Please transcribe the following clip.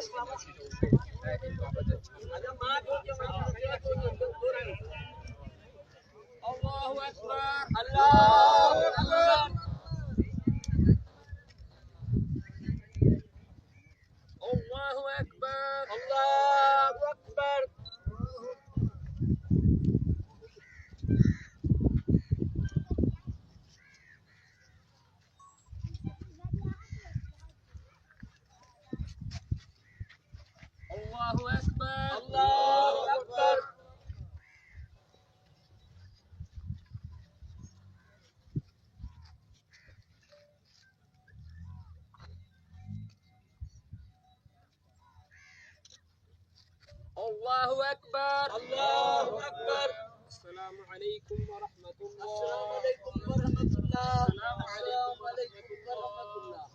الله أكبر الله أكبر الله أكبر الله أكبر الله أكبر الله أكبر الله أكبر الله أكبر السلام عليكم ورحمة الله السلام عليكم ورحمة الله السلام عليكم ورحمة الله